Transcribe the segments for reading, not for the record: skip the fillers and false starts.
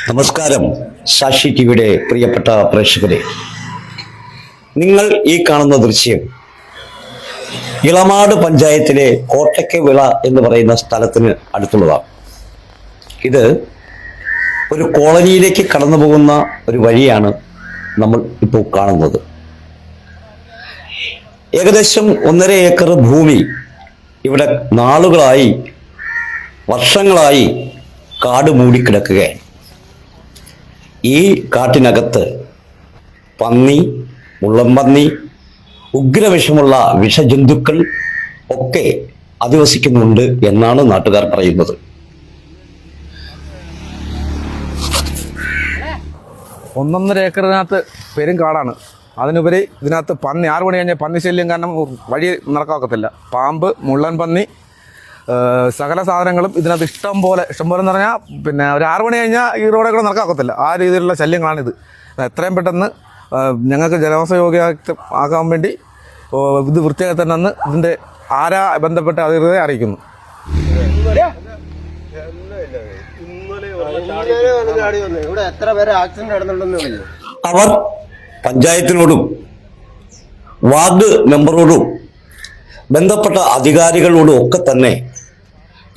നമസ്കാരം. സാക്ഷി ടിവിയുടെ പ്രിയപ്പെട്ട പ്രേക്ഷകരെ, നിങ്ങൾ ഈ കാണുന്ന ദൃശ്യം ഇളമാട് പഞ്ചായത്തിലെ കോട്ടയ്ക്കവിള എന്ന് പറയുന്ന സ്ഥലത്തിന് അടുത്തുള്ളതാണ്. ഇത് ഒരു കോളനിയിലേക്ക് കടന്നു പോകുന്ന ഒരു വഴിയാണ് നമ്മൾ ഇപ്പോൾ കാണുന്നത്. ഏകദേശം 1.5 ഏക്കർ ഭൂമി ഇവിടെ നാളുകളായി, വർഷങ്ങളായി കാട് മൂടിക്കിടക്കുകയാണ്. ഈ കാട്ടിനകത്ത് പന്നി, മുള്ളംപന്നി, ഉഗ്രവിഷമുള്ള വിഷജന്തുക്കൾ ഒക്കെ അധിവസിക്കുന്നുണ്ട് എന്നാണ് നാട്ടുകാർ പറയുന്നത്. 1.5 ഏക്കറിനകത്ത് പെരും കാടാണ്. അതിനുപരി ഇതിനകത്ത് പന്നി, 6 മണി കഴിഞ്ഞാൽ പന്നി ശല്യം കാരണം വഴി നടക്കാക്കത്തില്ല. പാമ്പ്, മുള്ളൻ പന്നി, സകല സാധനങ്ങളും ഇതിനകത്ത് ഇഷ്ടം പോലെ എന്ന് പറഞ്ഞാൽ പിന്നെ ഒരു 6 മണി കഴിഞ്ഞാൽ ഈ റോഡിൽ കൂടെ നടക്കാക്കത്തില്ല. ആ രീതിയിലുള്ള ശല്യങ്ങളാണിത്. എത്രയും പെട്ടെന്ന് ഞങ്ങൾക്ക് ജനവാസയോഗ്യമാക്കാൻ വേണ്ടി ഇത് വൃത്തിയാക്കി തന്നെ ഇതിൻ്റെ ആരാ ബന്ധപ്പെട്ട അധികൃതരെ അറിയിക്കുന്നു. അവർ പഞ്ചായത്തിനോടും വാർഡ് മെമ്പറോടും ബന്ധപ്പെട്ട അധികാരികളോടും ഒക്കെ തന്നെ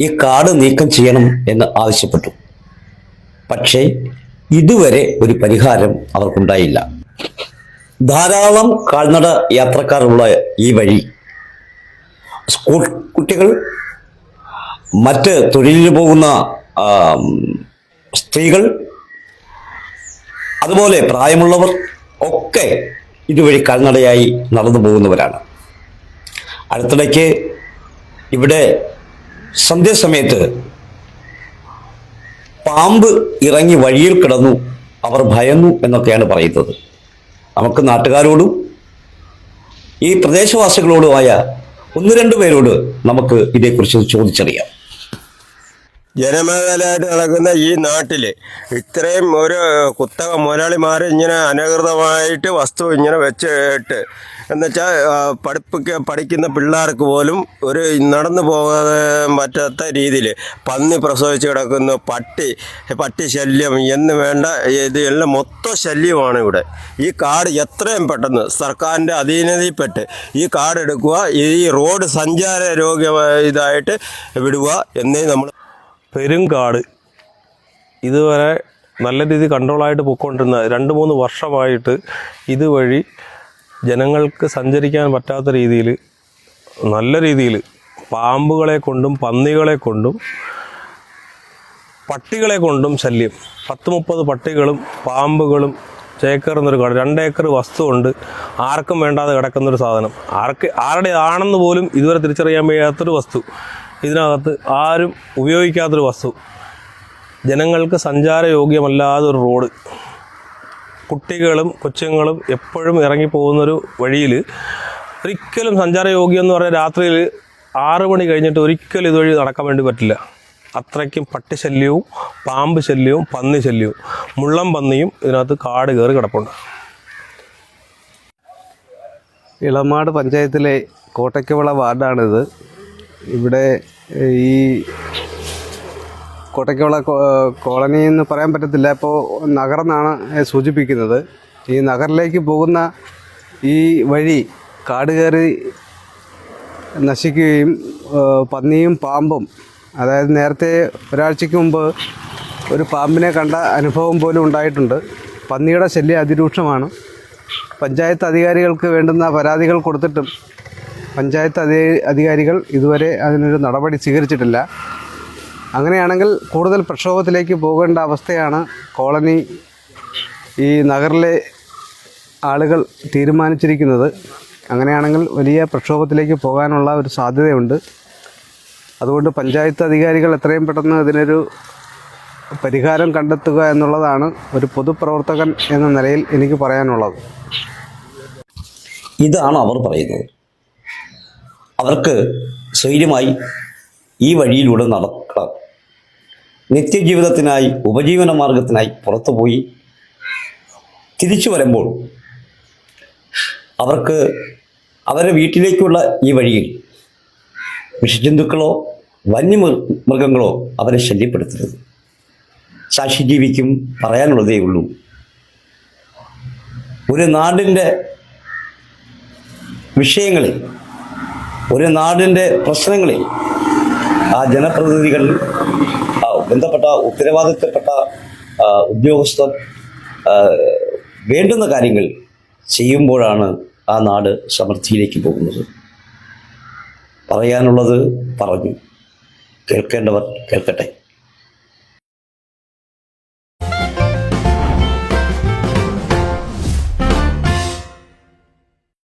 ഈ കാട് നീക്കം ചെയ്യണം എന്ന് ആവശ്യപ്പെട്ടു. പക്ഷേ ഇതുവരെ ഒരു പരിഹാരം അവർക്കുണ്ടായില്ല. ധാരാളം കാൽനട യാത്രക്കാരുള്ള ഈ വഴി സ്കൂൾ കുട്ടികൾ, മറ്റ് തൊഴിലിന് പോകുന്ന സ്ത്രീകൾ, അതുപോലെ പ്രായമുള്ളവർ ഒക്കെ ഇതുവഴി കാൽനടയായി നടന്നു പോകുന്നവരാണ്. അടുത്തിടയ്ക്ക് ഇവിടെ സന്ധ്യാസമയത്ത് പാമ്പ് ഇറങ്ങി വഴിയിൽ കിടന്നു, അവർ ഭയന്നു എന്നൊക്കെയാണ് പറയുന്നത്. നമുക്ക് നാട്ടുകാരോടും ഈ പ്രദേശവാസികളോടുമായ 1-2 പേരോട് നമുക്ക് ഇതേക്കുറിച്ച് ചോദിച്ചറിയാം. ജനമേഖലയായിട്ട് നടക്കുന്ന ഈ നാട്ടിൽ ഇത്രയും ഒരു കുത്തക മുതലാളിമാർ ഇങ്ങനെ അനധികൃതമായിട്ട് വസ്തു ഇങ്ങനെ വെച്ചിട്ട് എന്നുവെച്ചാൽ പഠിക്കുന്ന പിള്ളേർക്ക് പോലും ഒരു നടന്നു പോകാൻ പറ്റാത്ത രീതിയിൽ പന്നി പ്രസവിച്ച് കിടക്കുന്നു, പട്ടി ശല്യം എന്ന് വേണ്ട ഇതെല്ലാം മൊത്തം ശല്യമാണ് ഇവിടെ. ഈ കാട് എത്രയും പെട്ടെന്ന് സർക്കാരിൻ്റെ അധീനതയിൽപ്പെട്ട് ഈ കാട് എടുക്കുക, ഈ റോഡ് സഞ്ചാര ഇതായിട്ട് വിടുക എന്നേ നമ്മൾ. പെരുങ്കാട് ഇതുവരെ നല്ല രീതിയിൽ കൺട്രോളായിട്ട് പോയിക്കൊണ്ടിരുന്ന 2-3 വർഷമായിട്ട് ഇതുവഴി ജനങ്ങൾക്ക് സഞ്ചരിക്കാൻ പറ്റാത്ത രീതിയിൽ നല്ല രീതിയിൽ പാമ്പുകളെ കൊണ്ടും പന്നികളെ കൊണ്ടും പട്ടികളെ കൊണ്ടും ശല്യം. 10-30 പട്ടികളും പാമ്പുകളും ചേക്കേറുന്നൊരു കാട്. 2 ഏക്കർ വസ്തുണ്ട്, ആർക്കും വേണ്ടാതെ കിടക്കുന്നൊരു സാധനം, ആരുടെ ആണെന്ന് പോലും ഇതുവരെ തിരിച്ചറിയാൻ വയ്യാത്തൊരു വസ്തു, ഇതിനകത്ത് ആരും ഉപയോഗിക്കാത്തൊരു വസ്തു, ജനങ്ങൾക്ക് സഞ്ചാരയോഗ്യമല്ലാതൊരു റോഡ്, കുട്ടികളും കൊച്ചുങ്ങളും എപ്പോഴും ഇറങ്ങിപ്പോകുന്നൊരു വഴിയിൽ ഒരിക്കലും സഞ്ചാരയോഗ്യം എന്ന് പറഞ്ഞാൽ രാത്രിയിൽ 6 മണി കഴിഞ്ഞിട്ട് ഒരിക്കലും ഇതുവഴി നടക്കാൻ വേണ്ടി പറ്റില്ല. അത്രയ്ക്കും പട്ടിശല്യവും പാമ്പ് ശല്യവും പന്നി ശല്യവും മുള്ളം പന്നിയും ഇതിനകത്ത് കാട് കയറി കിടപ്പുണ്ട്. ഇളമാട് പഞ്ചായത്തിലെ കോട്ടയ്ക്കവിള വാർഡാണിത്. ഇവിടെ ഈ കോട്ടയ്ക്കവിള കോളനി എന്ന് പറയാൻ പറ്റത്തില്ല, ഇപ്പോൾ നഗറെന്നാണ് സൂചിപ്പിക്കുന്നത്. ഈ നഗറിലേക്ക് പോകുന്ന ഈ വഴി കാട് കയറി നശിക്കുകയും പന്നിയും പാമ്പും, അതായത് നേരത്തെ ഒരാഴ്ചയ്ക്ക് മുമ്പ് ഒരു പാമ്പിനെ കണ്ട അനുഭവം പോലും ഉണ്ടായിട്ടുണ്ട്. പന്നിയുടെ ശല്യം അതിരൂക്ഷമാണ്. പഞ്ചായത്ത് അധികാരികൾക്ക് വേണ്ടുന്ന പരാതികൾ കൊടുത്തിട്ടും പഞ്ചായത്ത് അധികാരികൾ ഇതുവരെ അതിനൊരു നടപടി സ്വീകരിച്ചിട്ടില്ല. അങ്ങനെയാണെങ്കിൽ കൂടുതൽ പ്രക്ഷോഭത്തിലേക്ക് പോകേണ്ട അവസ്ഥയാണ് കോളനി, ഈ നഗറിലെ ആളുകൾ തീരുമാനിച്ചിരിക്കുന്നത്. അങ്ങനെയാണെങ്കിൽ വലിയ പ്രക്ഷോഭത്തിലേക്ക് പോകാനുള്ള ഒരു സാധ്യതയുണ്ട്. അതുകൊണ്ട് പഞ്ചായത്ത് അധികാരികൾ എത്രയും പെട്ടെന്ന് ഇതിനൊരു പരിഹാരം കണ്ടെത്തുക എന്നുള്ളതാണ് ഒരു പൊതുപ്രവർത്തകൻ എന്ന നിലയിൽ എനിക്ക് പറയാനുള്ളത്. ഇതാണ് അവർ പറയുന്നത്. അവർക്ക് സ്വൈര്യമായി ഈ വഴിയിലൂടെ നടക്കണം, നിത്യജീവിതത്തിനായി, ഉപജീവന മാർഗത്തിനായി പുറത്തുപോയി തിരിച്ചു വരുമ്പോൾ അവർക്ക് അവരുടെ വീട്ടിലേക്കുള്ള ഈ വഴിയിൽ വിഷജന്തുക്കളോ വന്യമൃഗങ്ങളോ അവരെ ശല്യപ്പെടുത്തരുത്. സാക്ഷി ജീവിക്കും പറയാനുള്ളതേ ഉള്ളൂ. ഒരു നാടിൻ്റെ വിഷയങ്ങളിൽ, ഒരു നാടിൻ്റെ പ്രശ്നങ്ങളിൽ ആ ജനപ്രതിനിധികൾ, ബന്ധപ്പെട്ട ഉത്തരവാദിത്തപ്പെട്ട ഉദ്യോഗസ്ഥർ വേണ്ടുന്ന കാര്യങ്ങൾ ചെയ്യുമ്പോഴാണ് ആ നാട് സമൃദ്ധിയിലേക്ക് പോകുന്നത്. പറയാനുള്ളത് പറഞ്ഞു, കേൾക്കേണ്ടവർ കേൾക്കട്ടെ.